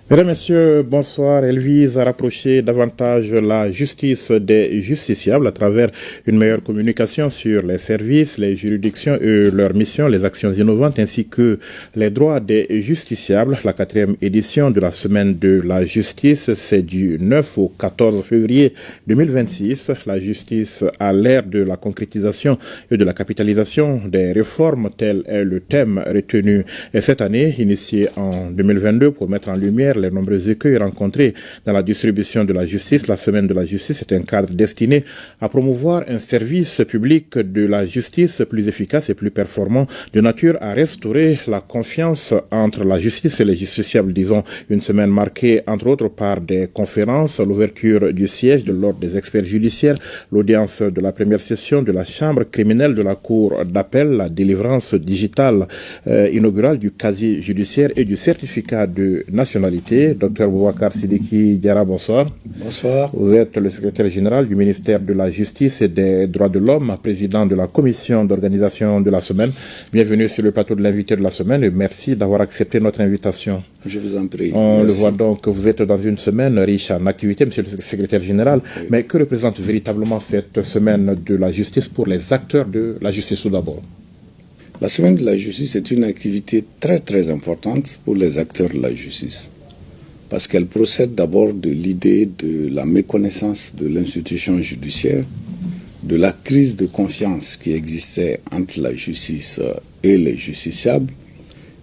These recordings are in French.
Mesdames, Messieurs, bonsoir. Elle vise à rapprocher davantage la justice des justiciables à travers une meilleure communication sur les services, les juridictions et leurs missions, les actions innovantes ainsi que les droits des justiciables. La 4e édition de la Semaine de la Justice, c'est du 9 au 14 février 2026. La justice à l'ère de la concrétisation et de la capitalisation des réformes, tel est le thème retenu cette année, initié en 2022 pour mettre en lumière les nombreux écueils rencontrés dans la distribution de la justice. La Semaine de la Justice est un cadre destiné à promouvoir un service public de la justice plus efficace et plus performant, de nature à restaurer la confiance entre la justice et les justiciables. Disons, une semaine marquée entre autres par des conférences, l'ouverture du siège de l'ordre des experts judiciaires, l'audience de la première session de la chambre criminelle de la cour d'appel, la délivrance digitale inaugurale du casier judiciaire et du certificat de nationalité. Docteur Boubacar Sidiki Diarra, bonsoir. Bonsoir. Vous êtes le secrétaire général du ministère de la Justice et des Droits de l'Homme, président de la commission d'organisation de la semaine. Bienvenue sur le plateau de l'invité de la semaine et merci d'avoir accepté notre invitation. Je vous en prie. On le voit donc que vous êtes dans une semaine riche en activités, monsieur le secrétaire général. Oui. Mais que représente véritablement cette semaine de la justice pour les acteurs de la justice tout d'abord? La semaine de la justice est une activité très très importante pour les acteurs de la justice. Parce qu'elle procède d'abord de l'idée de la méconnaissance de l'institution judiciaire, de la crise de confiance qui existait entre la justice et les justiciables,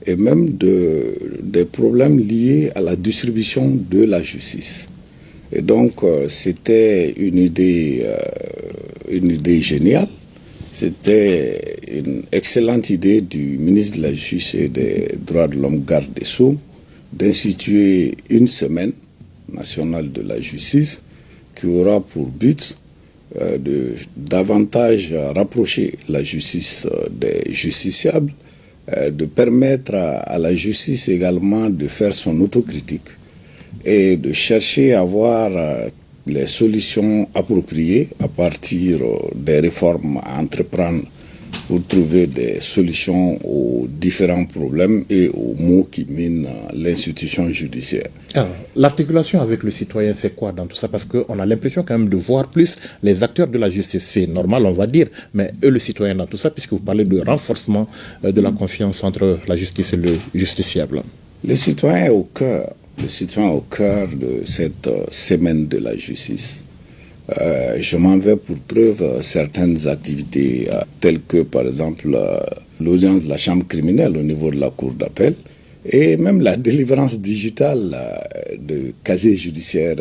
et même des problèmes liés à la distribution de la justice. Et donc, c'était une idée géniale. C'était une excellente idée du ministre de la Justice et des Droits de l'Homme, garde des Sceaux, d'instituer une semaine nationale de la justice qui aura pour but de davantage rapprocher la justice des justiciables, de permettre à la justice également de faire son autocritique et de chercher à avoir les solutions appropriées à partir des réformes à entreprendre pour trouver des solutions aux différents problèmes et aux maux qui minent l'institution judiciaire. Alors, l'articulation avec le citoyen, c'est quoi dans tout ça? Parce qu'on a l'impression quand même de voir plus les acteurs de la justice. C'est normal, on va dire, mais eux, le citoyen dans tout ça, puisque vous parlez de renforcement de la confiance entre la justice et le justiciable. Le citoyen est au cœur. Le citoyen au cœur de cette semaine de la justice. Je m'en vais pour preuve certaines activités telles que par exemple l'audience de la chambre criminelle au niveau de la cour d'appel et même la délivrance digitale de casier judiciaire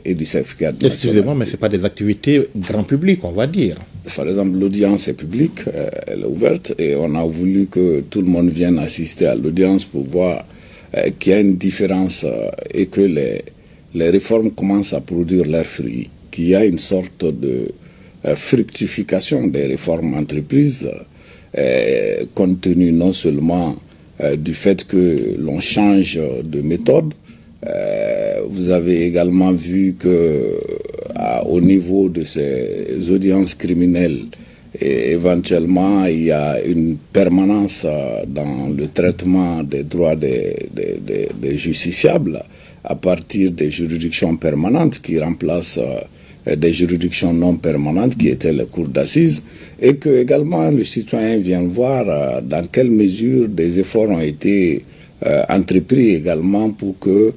et du certificat de nationalité. Excusez-moi, mais ce n'est pas des activités grand public, on va dire. Par exemple, l'audience est publique, elle est ouverte et on a voulu que tout le monde vienne assister à l'audience pour voir qu'il y a une différence et que les réformes commencent à produire leurs fruits. Qu'il y a une sorte de fructification des réformes entreprises, compte tenu non seulement du fait que l'on change de méthode. Vous avez également vu qu'au niveau de ces audiences criminelles, éventuellement, il y a une permanence dans le traitement des droits des justiciables à partir des juridictions permanentes qui remplacent des juridictions non permanentes qui étaient les cours d'assises et que également le citoyen vient voir dans quelle mesure des efforts ont été entrepris également pour que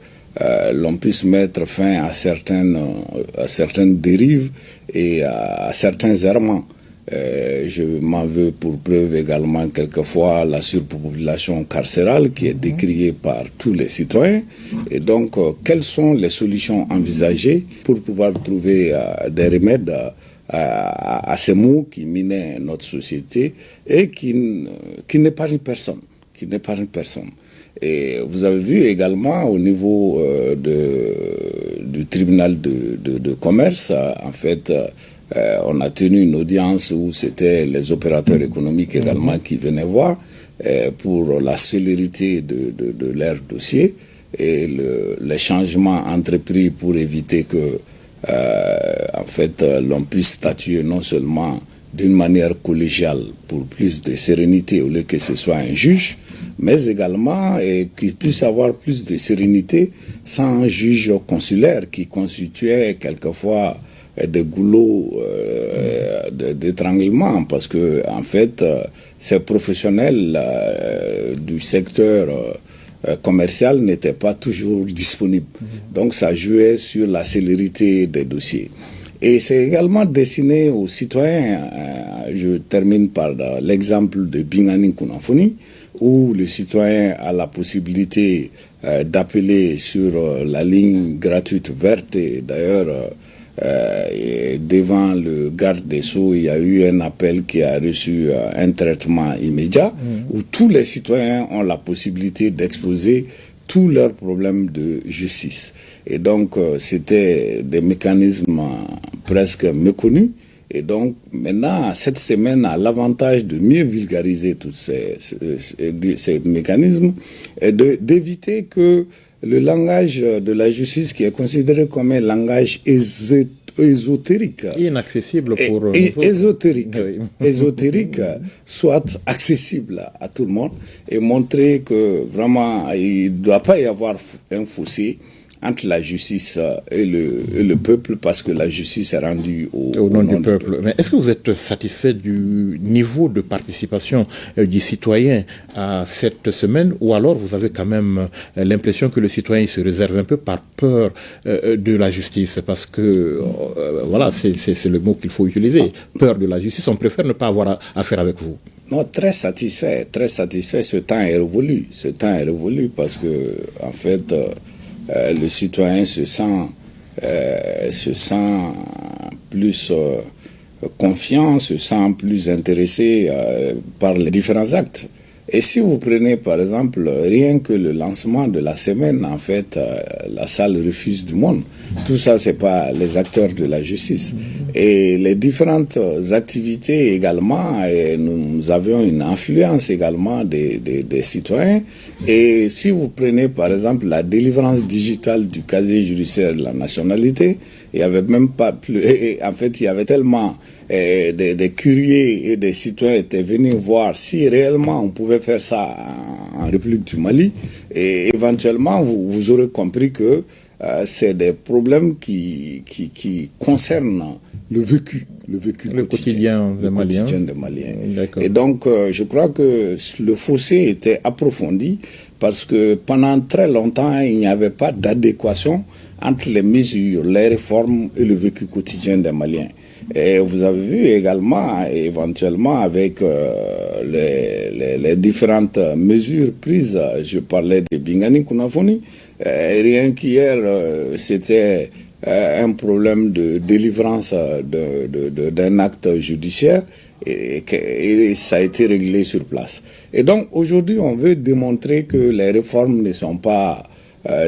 l'on puisse mettre fin à certaines dérives et à certains errements. Je m'en veux pour preuve également quelquefois la surpopulation carcérale qui est décriée par tous les citoyens. Et donc, quelles sont les solutions envisagées pour pouvoir trouver des remèdes à ces maux qui minaient notre société et qui n'épargnent personne, Et vous avez vu également au niveau du tribunal de commerce, en fait, on a tenu une audience où c'était les opérateurs économiques également qui venaient voir pour la célérité de leur dossier et les changements entrepris pour éviter que en fait, l'on puisse statuer non seulement d'une manière collégiale pour plus de sérénité au lieu que ce soit un juge, mais également qu'il puisse avoir plus de sérénité sans juge consulaire qui constituait quelquefois des goulots d'étranglement, parce que en fait ces professionnels du secteur commercial n'étaient pas toujours disponibles. Donc ça jouait sur la célérité des dossiers. Et c'est également destiné aux citoyens. Je termine par l'exemple de Bingani Kunafoni, où le citoyen a la possibilité d'appeler sur la ligne gratuite verte. Et d'ailleurs, devant le garde des Sceaux, il y a eu un appel qui a reçu un traitement immédiat, où tous les citoyens ont la possibilité d'exposer tous leurs problèmes de justice. Et donc, c'était des mécanismes presque méconnus. Et donc, maintenant, cette semaine a l'avantage de mieux vulgariser tous ces mécanismes et d'éviter que le langage de la justice, qui est considéré comme un langage ésotérique, inaccessible pour ésotérique, soit accessible à tout le monde, et montrer que vraiment il ne doit pas y avoir un fossé entre la justice et le peuple, parce que la justice est rendue au nom du peuple. Mais est-ce que vous êtes satisfait du niveau de participation du citoyen à cette semaine, ou alors vous avez quand même l'impression que le citoyen se réserve un peu par peur de la justice, parce que voilà, c'est le mot qu'il faut utiliser, peur de la justice, on préfère ne pas avoir affaire avec vous? Non, très satisfait, ce temps est révolu, parce que en fait le citoyen se sent plus confiant, se sent plus intéressé par les différents actes. Et si vous prenez par exemple rien que le lancement de la semaine, en fait, la salle refuse du monde. Tout ça, c'est pas les acteurs de la justice. Et les différentes activités également, et nous avions une influence également des citoyens. Et si vous prenez par exemple la délivrance digitale du casier judiciaire de la nationalité, il y avait même pas plus. En fait, il y avait tellement des curieux et des citoyens étaient venus voir si réellement on pouvait faire ça en République du Mali. Et éventuellement, vous aurez compris que c'est des problèmes qui concernent le quotidien des Maliens. Et donc, je crois que le fossé était approfondi, parce que pendant très longtemps, il n'y avait pas d'adéquation entre les mesures, les réformes et le vécu quotidien des Maliens. Et vous avez vu également, éventuellement, avec les différentes mesures prises, je parlais de Bingani Kunafoni, rien qu'hier, c'était un problème de délivrance d'un acte judiciaire, et ça a été réglé sur place. Et donc aujourd'hui, on veut démontrer que les réformes ne sont pas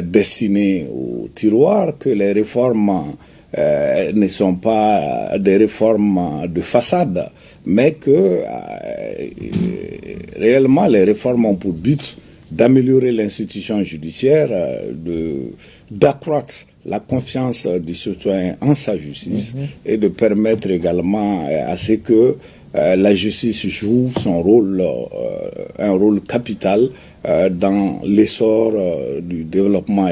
destinées au tiroir, que les réformes ne sont pas des réformes de façade, mais que réellement les réformes ont pour but d'améliorer l'institution judiciaire, d'accroître la confiance du citoyen en sa justice, et de permettre également à ce que la justice joue son rôle, un rôle capital dans l'essor du développement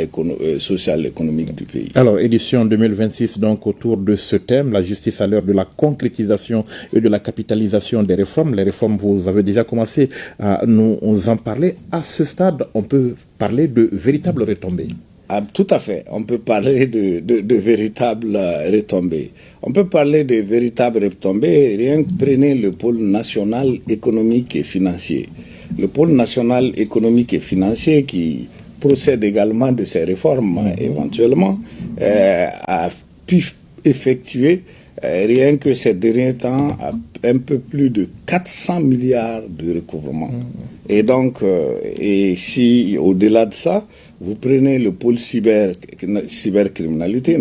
social et économique du pays. Alors, édition 2026, donc autour de ce thème, la justice à l'heure de la concrétisation et de la capitalisation des réformes. Les réformes, vous avez déjà commencé à nous en parler. À ce stade, on peut parler de véritables retombées. Ah, tout à fait. On peut parler de véritables retombées. On peut parler de véritables retombées. Rien que prenez le pôle national économique et financier. Le pôle national économique et financier, qui procède également de ces réformes éventuellement, a pu effectuer rien que ces derniers temps un peu plus de 400 milliards de recouvrement. Et donc, et si au-delà de ça, vous prenez le pôle cybercriminalité,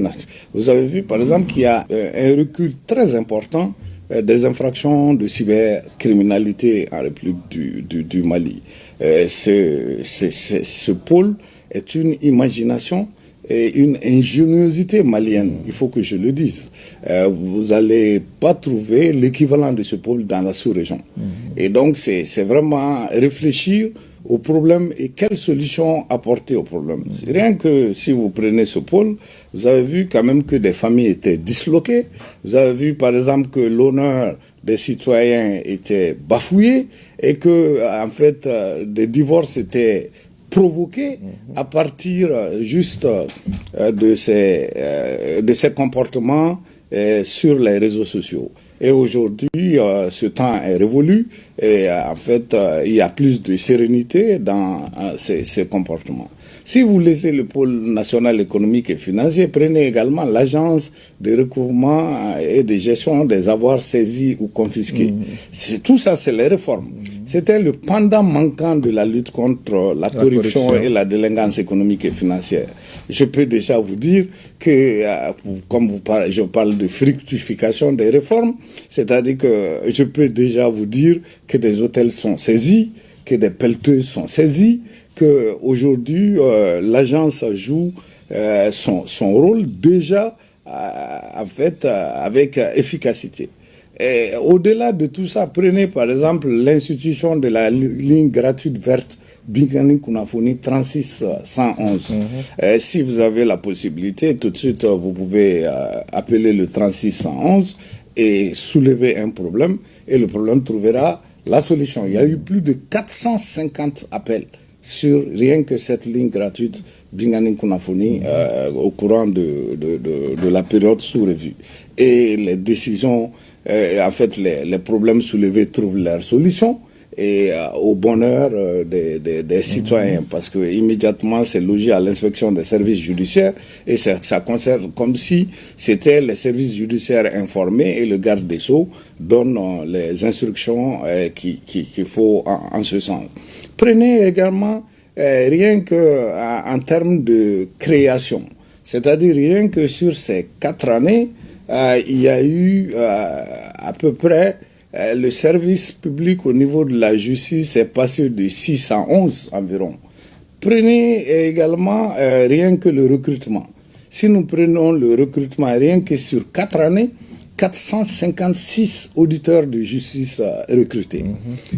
vous avez vu par exemple qu'il y a un recul très important des infractions de cybercriminalité en République du Mali. Ce pôle est une imagination et une ingéniosité malienne, il faut que je le dise. Vous n'allez pas trouver l'équivalent de ce pôle dans la sous-région. Et donc, c'est vraiment réfléchir au problème et quelles solutions apporter au problème. Rien que si vous prenez ce pôle, vous avez vu quand même que des familles étaient disloquées. Vous avez vu par exemple que l'honneur des citoyens était bafoué et que en fait des divorces étaient provoqués à partir juste de ces comportements sur les réseaux sociaux. Et aujourd'hui, ce temps est révolu et en fait, il y a plus de sérénité dans ces comportements. Si vous laissez le pôle national économique et financier, prenez également l'agence de recouvrement et de gestion des avoirs saisis ou confisqués. Tout ça, c'est les réformes. C'était le pendant manquant de la lutte contre la corruption et la délinquance économique et financière. Je peux déjà vous dire que, comme je parle de fructification des réformes, c'est-à-dire que je peux déjà vous dire que des hôtels sont saisis, que des pelleteuses sont saisies, qu'aujourd'hui, l'agence joue son rôle déjà, en fait, avec efficacité. Et au-delà de tout ça, prenez par exemple l'institution de la ligne gratuite verte Bingani Kunafoni 36 111. Si vous avez la possibilité, tout de suite, vous pouvez appeler le 36 111 et soulever un problème, et le problème trouvera la solution. Il y a eu plus de 450 appels sur rien que cette ligne gratuite Bingani Kunafoni au courant de la période sous revue. Et les décisions, en fait, les problèmes soulevés trouvent leur solution et au bonheur des citoyens, parce que immédiatement c'est logé à l'inspection des services judiciaires et ça concerne comme si c'était les services judiciaires informés et le garde des Sceaux donne les instructions qu'il faut en ce sens. Prenez également rien que en termes de création, c'est-à-dire rien que sur ces 4 années, il y a eu à peu près le service public au niveau de la justice est passé de 611 environ. Prenez également rien que le recrutement. Si nous prenons le recrutement rien que sur 4 années, 456 auditeurs de justice recrutés.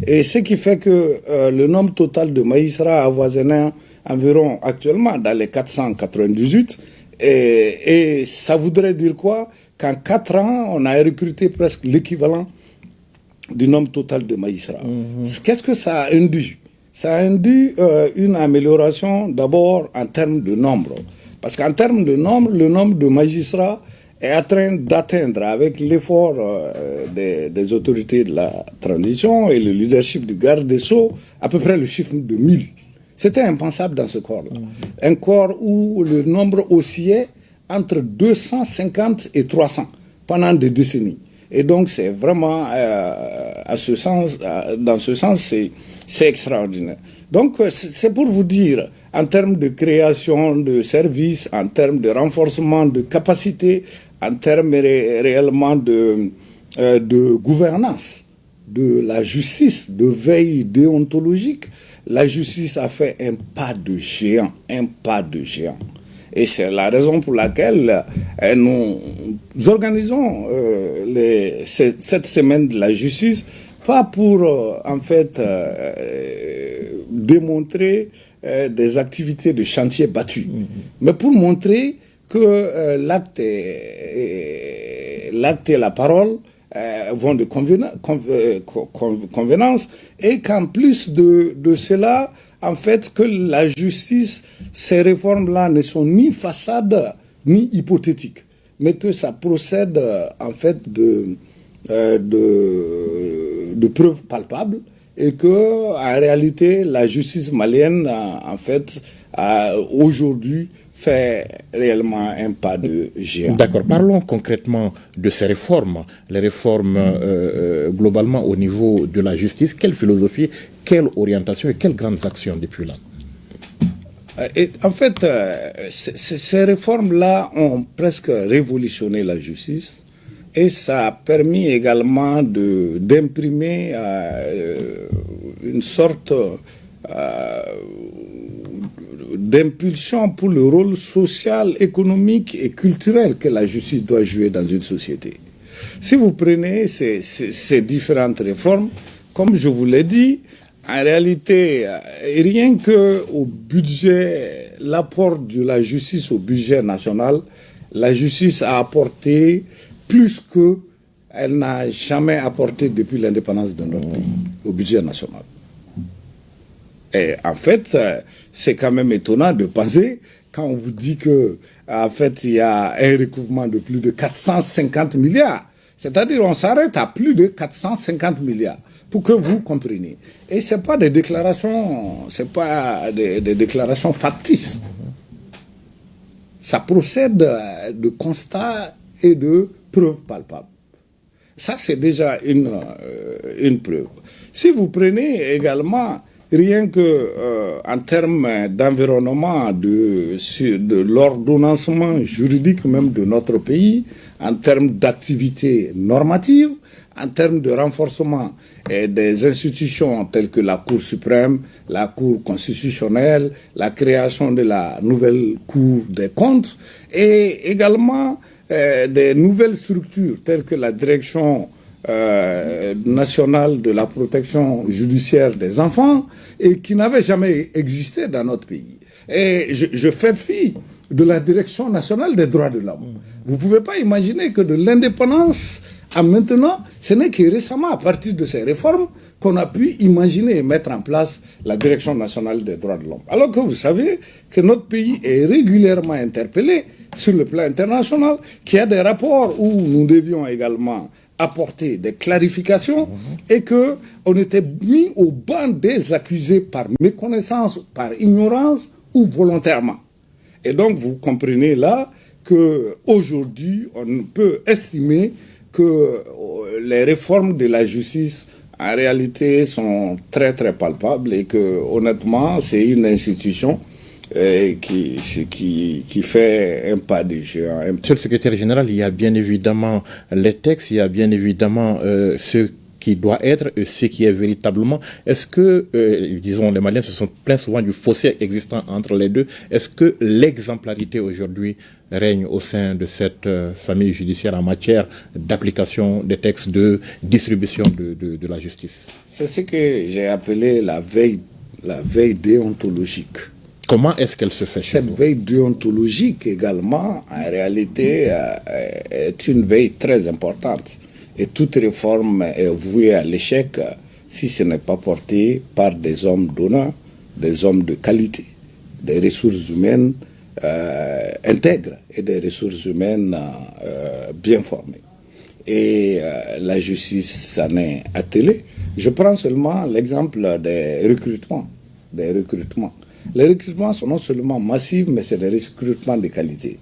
Et ce qui fait que le nombre total de magistrats avoisinant environ actuellement dans les 498. Et ça voudrait dire quoi? Qu'en 4 ans, on a recruté presque l'équivalent du nombre total de magistrats. Qu'est-ce que ça a induit? Ça a induit une amélioration d'abord en termes de nombre. Parce qu'en termes de nombre, le nombre de magistrats est en train d'atteindre, avec l'effort des autorités de la transition et le leadership du garde des Sceaux, à peu près le chiffre de 1000. C'était impensable dans ce corps-là. Un corps où le nombre oscillait entre 250 et 300 pendant des décennies. Et donc, c'est vraiment, dans ce sens, c'est extraordinaire. Donc, c'est pour vous dire, en termes de création de services, en termes de renforcement de capacités, en termes réellement de gouvernance, de la justice, de veille déontologique, la justice a fait un pas de géant, Et c'est la raison pour laquelle nous organisons cette semaine de la justice, pas pour en fait démontrer des activités de chantier battu, mais pour montrer que l'acte et la parole vont de convenance, et qu'en plus de cela, en fait, que la justice, ces réformes-là ne sont ni façades ni hypothétiques, mais que ça procède en fait de preuves palpables, et que en réalité la justice malienne en fait aujourd'hui fait réellement un pas de géant. D'accord, parlons concrètement de ces réformes, les réformes globalement au niveau de la justice. Quelle philosophie, quelle orientation et quelles grandes actions depuis là? Et en fait, ces réformes-là ont presque révolutionné la justice, et ça a permis également d'imprimer une sorte d'impulsion pour le rôle social, économique et culturel que la justice doit jouer dans une société. Si vous prenez ces différentes réformes, comme je vous l'ai dit, En réalité, rien que au budget, l'apport de la justice au budget national, la justice a apporté plus qu'elle n'a jamais apporté depuis l'indépendance de notre pays au budget national. Et en fait, c'est quand même étonnant de penser quand on vous dit que, en fait, il y a un recouvrement de plus de 450 milliards. C'est-à-dire, on s'arrête à plus de 450 milliards pour que vous compreniez. Et c'est pas des déclarations, c'est pas des déclarations factices. Ça procède de constats et de preuves palpables. Ça, c'est déjà une preuve. Si vous prenez également rien que en termes d'environnement, de l'ordonnancement juridique même de notre pays, en termes d'activité normative, en termes de renforcement des institutions telles que la Cour suprême, la Cour constitutionnelle, la création de la nouvelle Cour des comptes, et également des nouvelles structures telles que la Direction nationale de la protection judiciaire des enfants, et qui n'avait jamais existé dans notre pays. Et je fais fi de la Direction nationale des droits de l'homme. Vous ne pouvez pas imaginer que de l'indépendance à maintenant, ce n'est que récemment, à partir de ces réformes, qu'on a pu imaginer et mettre en place la Direction nationale des droits de l'homme. Alors que vous savez que notre pays est régulièrement interpellé sur le plan international, qu'il y a des rapports où nous devions également apporter des clarifications et qu'on était mis au banc des accusés par méconnaissance, par ignorance ou volontairement. Et donc vous comprenez là qu'aujourd'hui on peut estimer que les réformes de la justice en réalité sont très très palpables et que honnêtement c'est une institution qui fait un pas de géant. Monsieur le secrétaire général, il y a bien évidemment les textes, il y a bien évidemment ce qui doit être et ce qui est véritablement. Est-ce que, disons, les Maliens se sont plaints souvent du fossé existant entre les deux. Est-ce que l'exemplarité aujourd'hui règne au sein de cette famille judiciaire en matière d'application des textes de distribution de la justice? C'est ce que j'ai appelé la veille déontologique. Comment est-ce qu'elle se fait chez vous? Cette veille déontologique également, en réalité, est une veille très importante. Et toute réforme est vouée à l'échec si ce n'est pas porté par des hommes d'honneur, des hommes de qualité, des ressources humaines intègres et des ressources humaines bien formées. Et la justice s'en est attelée. Je prends seulement l'exemple des recrutements. Les recrutements sont non seulement massifs, mais c'est des recrutements de qualité.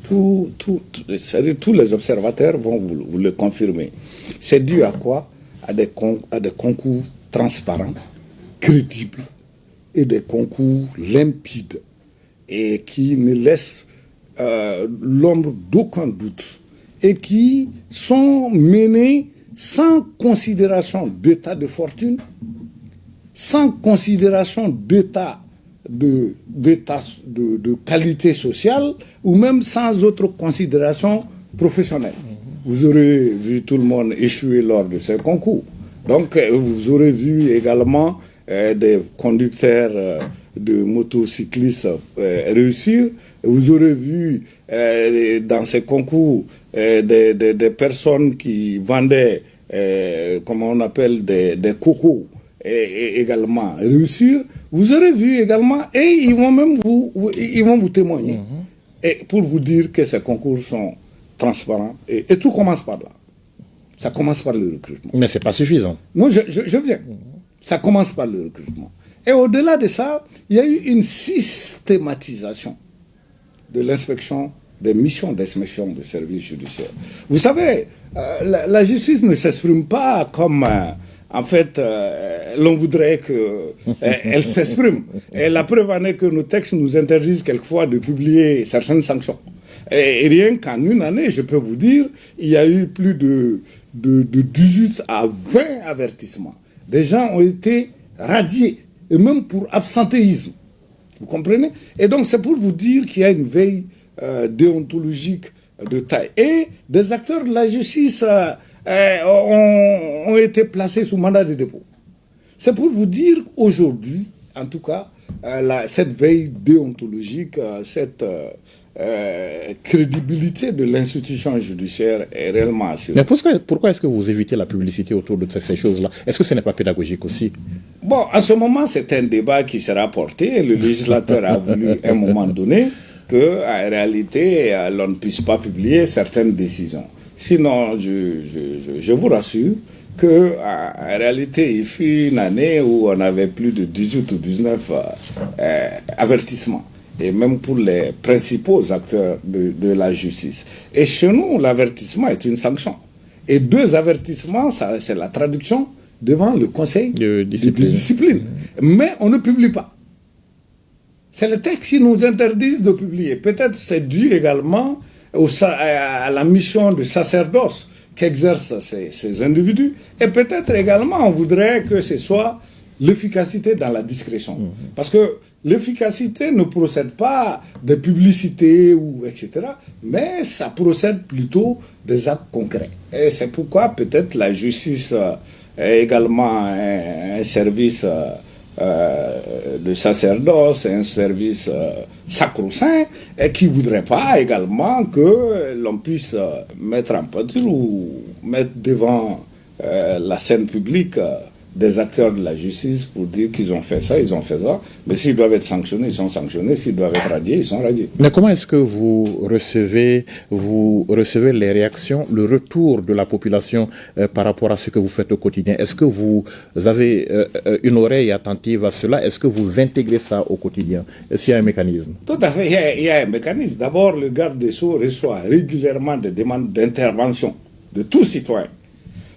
C'est-à-dire tous les observateurs vont vous le confirmer. C'est dû à quoi? À des concours transparents, crédibles, et des concours limpides, et qui ne laissent l'ombre d'aucun doute, et qui sont menés sans considération d'état de fortune, sans considération d'état de qualité sociale ou même sans autre considération professionnelle. Vous aurez vu tout le monde échouer lors de ces concours. Donc vous aurez vu également des conducteurs de motocyclistes réussir. Vous aurez vu dans ces concours des personnes qui vendaient, comment on appelle, des cocos et également réussir. Vous aurez vu également, et ils vont même vous témoigner, et pour vous dire que ces concours sont transparents, et tout commence par là. Ça commence par le recrutement. Mais ce n'est pas suffisant. Non, je viens. Ça commence par le recrutement. Et au-delà de ça, il y a eu une systématisation de l'inspection, des missions d'inspection de services judiciaires. Vous savez, la justice ne s'exprime pas comme... en fait, l'on voudrait qu'elle s'exprime. Et la preuve en est que nos textes nous interdisent quelquefois de publier certaines sanctions. Et rien qu'en une année, je peux vous dire, il y a eu plus de 18 à 20 avertissements. Des gens ont été radiés, et même pour absentéisme. Vous comprenez? Et donc c'est pour vous dire qu'il y a une veille déontologique de taille. Et des acteurs de la justice... ont été placés sous mandat de dépôt. C'est pour vous dire aujourd'hui, en tout cas, cette veille déontologique, cette crédibilité de l'institution judiciaire est réellement assurée. Mais pourquoi est-ce que vous évitez la publicité autour de ces choses-là? Est-ce que ce n'est pas pédagogique aussi? Bon, en ce moment, c'est un débat qui sera porté. Le législateur a voulu, à un moment donné, qu'en réalité, l'on ne puisse pas publier certaines décisions. Sinon, je vous rassure qu'en réalité, il fut une année où on avait plus de 18 ou 19 avertissements. Et même pour les principaux acteurs de la justice. Et chez nous, l'avertissement est une sanction. Et 2 avertissements, c'est la traduction devant le conseil de discipline. Mais on ne publie pas. C'est le texte qui nous interdisent de publier. Peut-être c'est dû également à la mission de sacerdoce qu'exercent ces individus. Et peut-être également on voudrait que ce soit l'efficacité dans la discrétion. Parce que l'efficacité ne procède pas de publicité ou etc. Mais ça procède plutôt des actes concrets. Et c'est pourquoi peut-être la justice est également un service de sacerdoce, un service sacro-saint, et qui ne voudrait pas également que l'on puisse mettre en pâture ou mettre devant la scène publique des acteurs de la justice pour dire qu'ils ont fait ça, ils ont fait ça. Mais s'ils doivent être sanctionnés, ils sont sanctionnés. S'ils doivent être radiés, ils sont radiés. Mais comment est-ce que vous recevez les réactions, le retour de la population par rapport à ce que vous faites au quotidien? Est-ce que vous avez une oreille attentive à cela? Est-ce que vous intégrez ça au quotidien? Est-ce qu'il y a un mécanisme? Tout à fait, il y a un mécanisme. D'abord, le garde des Sceaux reçoit régulièrement des demandes d'intervention de tout citoyen.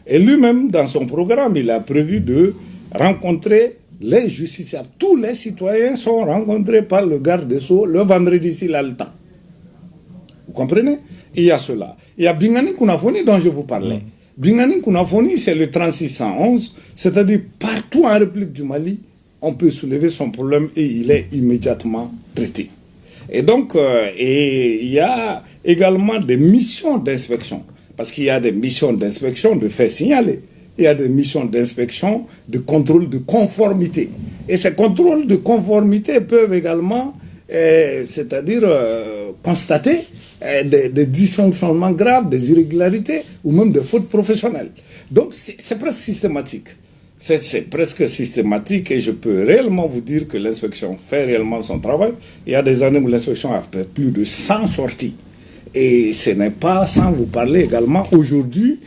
Et lui-même, dans son programme, il a prévu de rencontrer les justiciables. Tous les citoyens sont rencontrés par le garde des Sceaux le vendredi s'il a le temps. Vous comprenez? Il y a cela. Il y a Bingani Kounafoni dont je vous parlais. Bingani Kounafoni, c'est le 3611, c'est-à-dire partout en République du Mali, on peut soulever son problème et il est immédiatement traité. Et donc, il y a également des missions d'inspection. Parce qu'il y a des missions d'inspection de faits signalés. Il y a des missions d'inspection de contrôle de conformité. Et ces contrôles de conformité peuvent également, c'est-à-dire constater des dysfonctionnements graves, des irrégularités ou même des fautes professionnelles. Donc c'est presque systématique. C'est presque systématique et je peux réellement vous dire que l'inspection fait réellement son travail. Il y a des années où l'inspection a fait plus de 100 sorties. Et ce n'est pas sans vous parler également aujourd'hui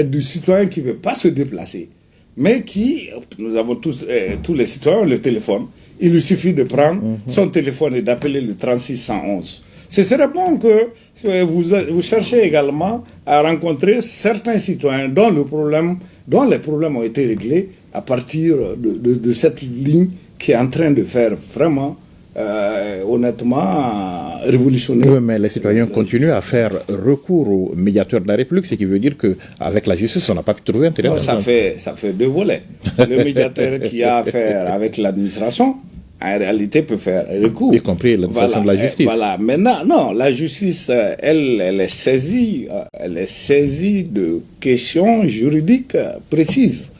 du citoyen qui ne veut pas se déplacer, mais qui, nous avons tous les citoyens le téléphone, il lui suffit de prendre son téléphone et d'appeler le 3611. Ce serait bon que vous cherchiez également à rencontrer certains citoyens dont les problèmes ont été réglés à partir de cette ligne qui est en train de faire vraiment honnêtement révolutionnaire. Oui, mais les citoyens continuent à faire recours au médiateur de la République, ce qui veut dire qu'avec la justice, on n'a pas pu trouver un terrain. Non, ça fait 2 volets. Le médiateur qui a affaire avec l'administration, en réalité, peut faire recours. Y compris l'administration de la justice. Voilà. Maintenant, non, la justice, elle est saisie de questions juridiques précises.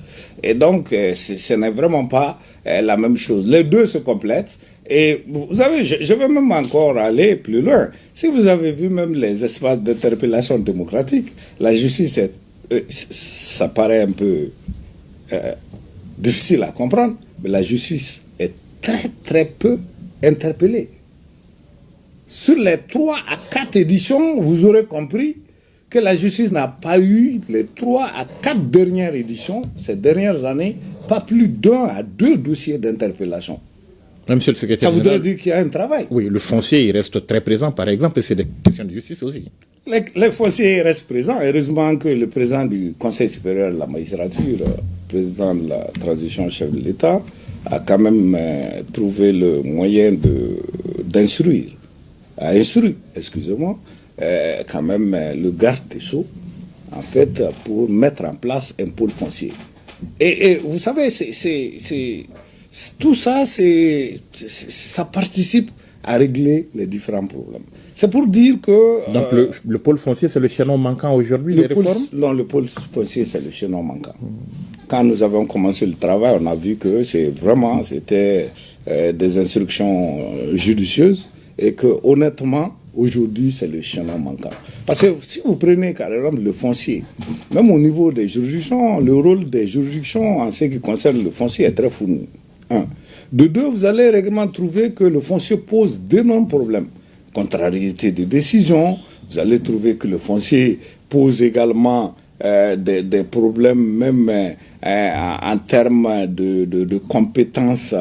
Et donc, ce n'est vraiment pas la même chose. Les deux se complètent. Et vous savez, je vais même encore aller plus loin. Si vous avez vu même les espaces d'interpellation démocratique, la justice, ça paraît un peu difficile à comprendre, mais la justice est très très peu interpellée. Sur les 3 à 4 éditions, vous aurez compris que la justice n'a pas eu les 3 à 4 dernières éditions, ces dernières années, pas plus d'1 à 2 dossiers d'interpellation. Monsieur le secrétaire général, ça voudrait dire qu'il y a un travail. Oui, le foncier, il reste très présent, par exemple, et c'est des questions de justice aussi. Les fonciers restent présents. Heureusement que le président du Conseil supérieur de la magistrature, président de la transition chef de l'État, a quand même trouvé le moyen d'instruire, excusez-moi, quand même le garde des Sceaux, en fait, pour mettre en place un pôle foncier. Et vous savez, tout ça, ça participe à régler les différents problèmes. C'est pour dire que... Donc le pôle foncier, c'est le chaînon manquant aujourd'hui des réformes? Non, le pôle foncier, c'est le chaînon manquant. quand nous avons commencé le travail, on a vu que c'était des instructions judicieuses et que honnêtement, aujourd'hui, c'est le chemin manquant. Parce que si vous prenez carrément le foncier, même au niveau des juridictions, le rôle des juridictions en ce qui concerne le foncier est très fourni. De deux, vous allez régulièrement trouver que le foncier pose d'énormes problèmes. Contrariété de décision, vous allez trouver que le foncier pose également des problèmes même en termes de compétences,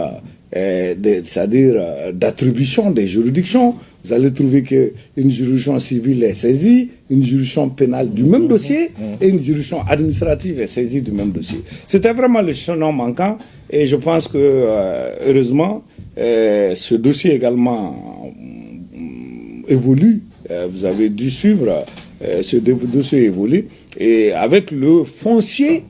c'est-à-dire d'attribution des juridictions. Vous allez trouver qu'une juridiction civile est saisie, une juridiction pénale du même dossier et une juridiction administrative est saisie du même dossier. C'était vraiment le chaînon manquant et je pense que, heureusement, ce dossier également évolue. Vous avez dû suivre ce dossier évolue et avec le foncier,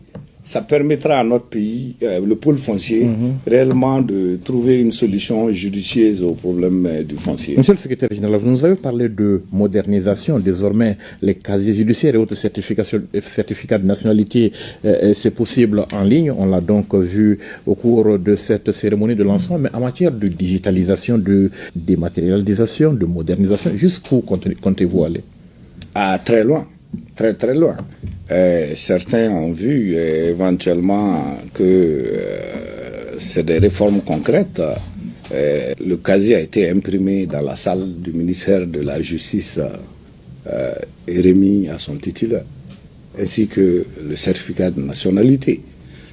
ça permettra à notre pays, le pôle foncier, réellement de trouver une solution judicieuse au problème du foncier. Monsieur le secrétaire général, vous nous avez parlé de modernisation. Désormais, les casiers judiciaires et autres certificats de nationalité, c'est possible en ligne. On l'a donc vu au cours de cette cérémonie de lancement. Mais en matière de digitalisation, de dématérialisation, de modernisation, jusqu'où comptez-vous aller? Très loin, très très loin. Certains ont vu éventuellement que c'est des réformes concrètes. Le casier a été imprimé dans la salle du ministère de la Justice et remis à son titulaire, ainsi que le certificat de nationalité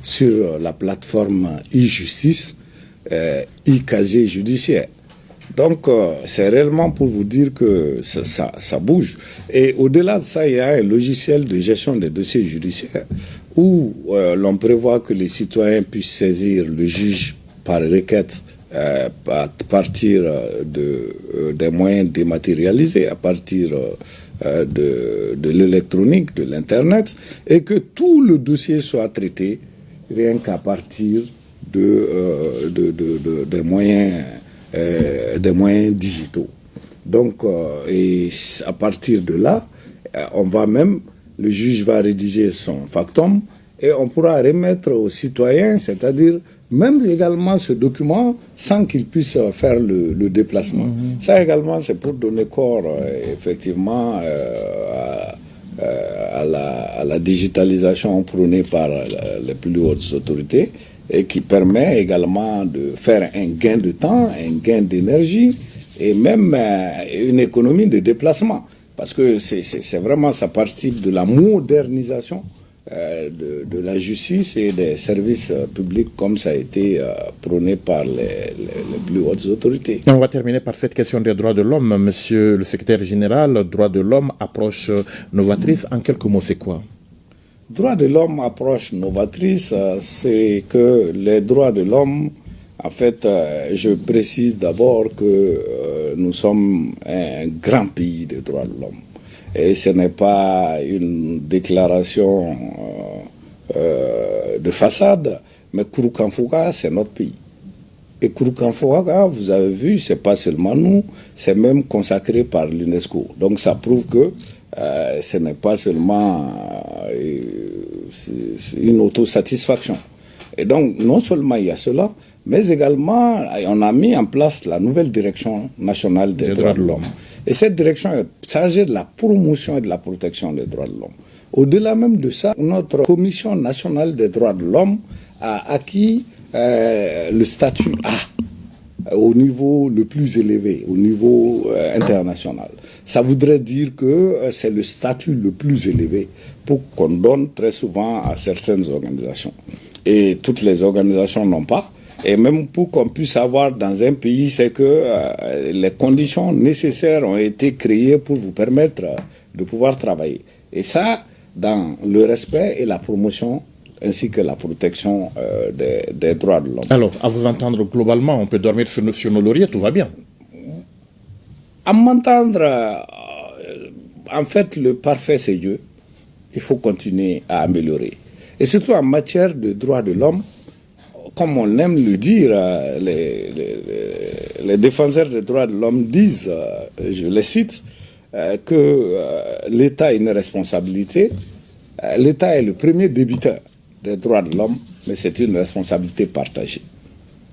sur la plateforme e-justice, e-casier judiciaire. Donc, c'est réellement pour vous dire que ça bouge. Et au-delà de ça, il y a un logiciel de gestion des dossiers judiciaires où l'on prévoit que les citoyens puissent saisir le juge par requête à partir des moyens dématérialisés, à partir de l'électronique, de l'Internet, et que tout le dossier soit traité rien qu'à partir des moyens digitaux. Donc, et à partir de là, le juge va rédiger son factum et on pourra remettre aux citoyens, c'est-à-dire même également ce document sans qu'ils puissent faire le déplacement. Ça également, c'est pour donner corps effectivement à la digitalisation prônée par les plus hautes autorités, et qui permet également de faire un gain de temps, un gain d'énergie et même une économie de déplacement. Parce que c'est vraiment, ça participe de la modernisation de la justice et des services publics comme ça a été prôné par les plus hautes autorités. On va terminer par cette question des droits de l'homme. Monsieur le secrétaire général, droits de l'homme, approche novatrice. En quelques mots, c'est quoi? Droits de l'homme, approche novatrice, c'est que les droits de l'homme, en fait, je précise d'abord que nous sommes un grand pays des droits de l'homme. Et ce n'est pas une déclaration de façade, mais Kouroukanfouka, c'est notre pays. Et Kouroukanfouka, vous avez vu, c'est pas seulement nous, c'est même consacré par l'UNESCO. Donc ça prouve que ce n'est pas seulement une autosatisfaction. Et donc, non seulement il y a cela, mais également, on a mis en place la nouvelle direction nationale des droits de l'homme. Et cette direction est chargée de la promotion et de la protection des droits de l'homme. Au-delà même de ça, notre Commission nationale des droits de l'homme a acquis le statut A au niveau le plus élevé, au niveau international. Ça voudrait dire que c'est le statut le plus élevé pour qu'on donne très souvent à certaines organisations. Et toutes les organisations n'ont pas. Et même pour qu'on puisse avoir dans un pays, c'est que les conditions nécessaires ont été créées pour vous permettre de pouvoir travailler. Et ça, dans le respect et la promotion ainsi que la protection des droits de l'homme. Alors, à vous entendre globalement, on peut dormir sur nos lauriers, tout va bien. À m'entendre, en fait, le parfait, c'est Dieu. Il faut continuer à améliorer. Et surtout en matière de droits de l'homme, comme on aime le dire, les défenseurs des droits de l'homme disent, je les cite, que l'État a une responsabilité. L'État est le premier débiteur. des droits de l'homme, mais c'est une responsabilité partagée.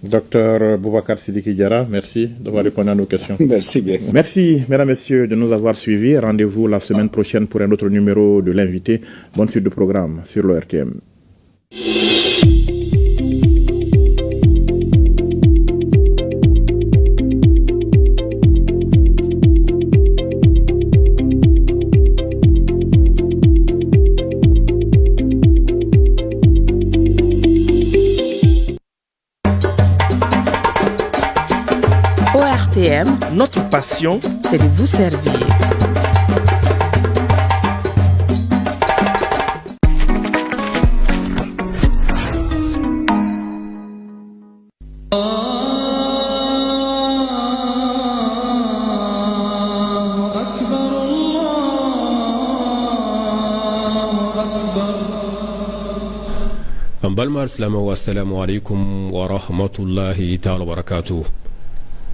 Docteur Boubacar Sidiki Diarra, merci d'avoir répondu à nos questions. Merci bien. Merci, mesdames, messieurs, de nous avoir suivis. Rendez-vous la semaine prochaine pour un autre numéro de l'invité. Bonne suite de programme sur l'ORTM. ORTM, notre passion, c'est de vous servir. balma alsilamɛw assalamu alaikum wa rahmatullahi ta'ala wa barakatuh.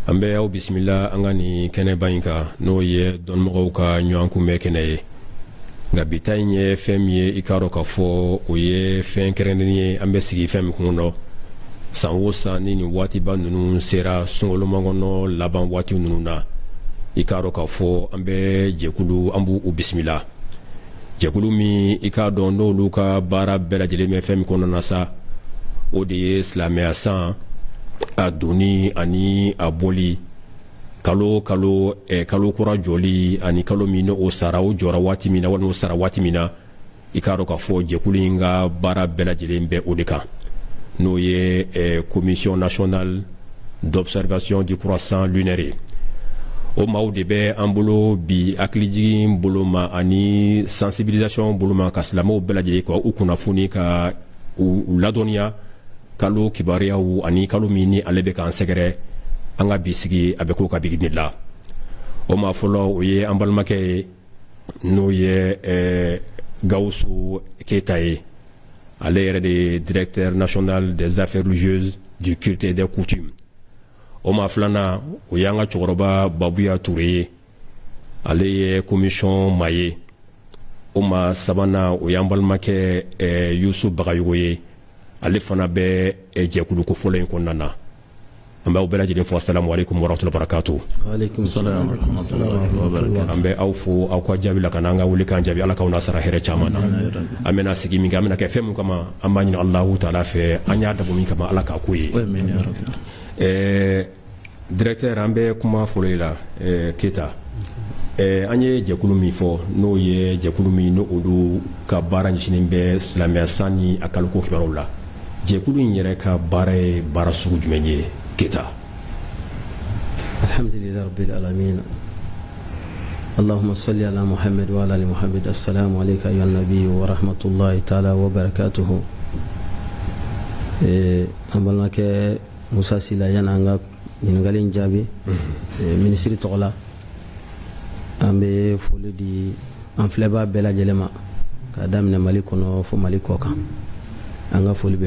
An bɛ aw bisimila an ka nin kɛnɛba in kan n'o ye dɔnnimɔgɔw ka ɲɔgɔn kunbɛ kɛnɛ ye. Nka bi ta in ye fɛn min ye i k'a dɔn k'a fɔ o ye fɛn kɛrɛnkɛrɛnnen ye an bɛ sigi fɛn min kun dɔ san o san ni nin waatiba ninnu sera sunkalomakɔnɔ laban waati ninnu na i k'a dɔn k'a fɔ an bɛ jɛkulu an b'u bisimila. Jɛkulu min i k'a dɔn n'olu ka baara bɛɛ lajɛlen bɛ fɛn min kɔnɔna na sa o de ye silamɛya san a donni ani a bɔli kalo kura jɔli ani kalo min o sara o jɔra waati min na walima o sara waati min na i k'a dɔn k'a fɔ jɛkulu in ka baara bɛɛ lajɛlen bɛ o de kan n'o ye commission nationale d'observation du croissant lunaire. O maaw de bɛ an bolo bi hakilijigin bolo ma ani sensibilisation bolo ma ka silamɛw bɛɛ lajɛlen ka u kunnafoni ka u ladɔnniya kalo kibaruyaw ani kalo min ni ale bɛ k'an sɛgɛrɛ an ka bi sigi a bɛ k'o ka bigi de la. O maa fɔlɔ o ye an balimakɛ ye n'o ye Gawusu Keyita ye ale yɛrɛ de ye directeur national des affaires religieuses du culte et des coutumes. O maa filanan o y'an ka cɛkɔrɔba Babuya Ture ye ale ye commission ma ye. O maa sabanan o y'an balimakɛ Yusu Bagayogo ye ale fana bɛ jɛkulu kofɔlɔ in kɔnɔna na. An b'aw bɛɛ lajɛlen fɔ assalamu alaikum warahmatullahi wabarakatuh. Waalaikum salam warahmatullahi wabarakatuh. An bɛ aw fo aw ka jaabi la ka n'an ka wuli k'an jaabi ala k'aw nasara hɛrɛ caman na. An bɛna sigi min kɛ an bɛna kɛ fɛn min kama an b'a ɲini Alahu Taala fɛ an y'a dabɔ min kama ala k'a k'o ye. Directeur an bɛ kuma fɔlɔ la Keyita an ye jɛkulu min fɔ n'o ye jɛkulu min n'olu ka baara ɲɛsinnen bɛ silamɛya san ni a kaloko kibaruw la. Jɛkulu in yɛrɛ ka baara ye baara sugu jumɛn ye Keyita? Alhamdulillahi rabbil alamin. Allahumma salli ala Muhammad wa ala ali Muhammad. Assalamu alayka ayyuhan nabiy wa rahmatullahi ta'ala wa barakatuh. An balimakɛ Musa Sila yana an ka ɲininkali in jaabi minisiri tɔgɔ la an bɛ foli di an filɛbaa bɛɛ lajɛlen ma k'a daminɛ Mali kɔnɔ fo Mali kɔ kan. An ka foli bɛ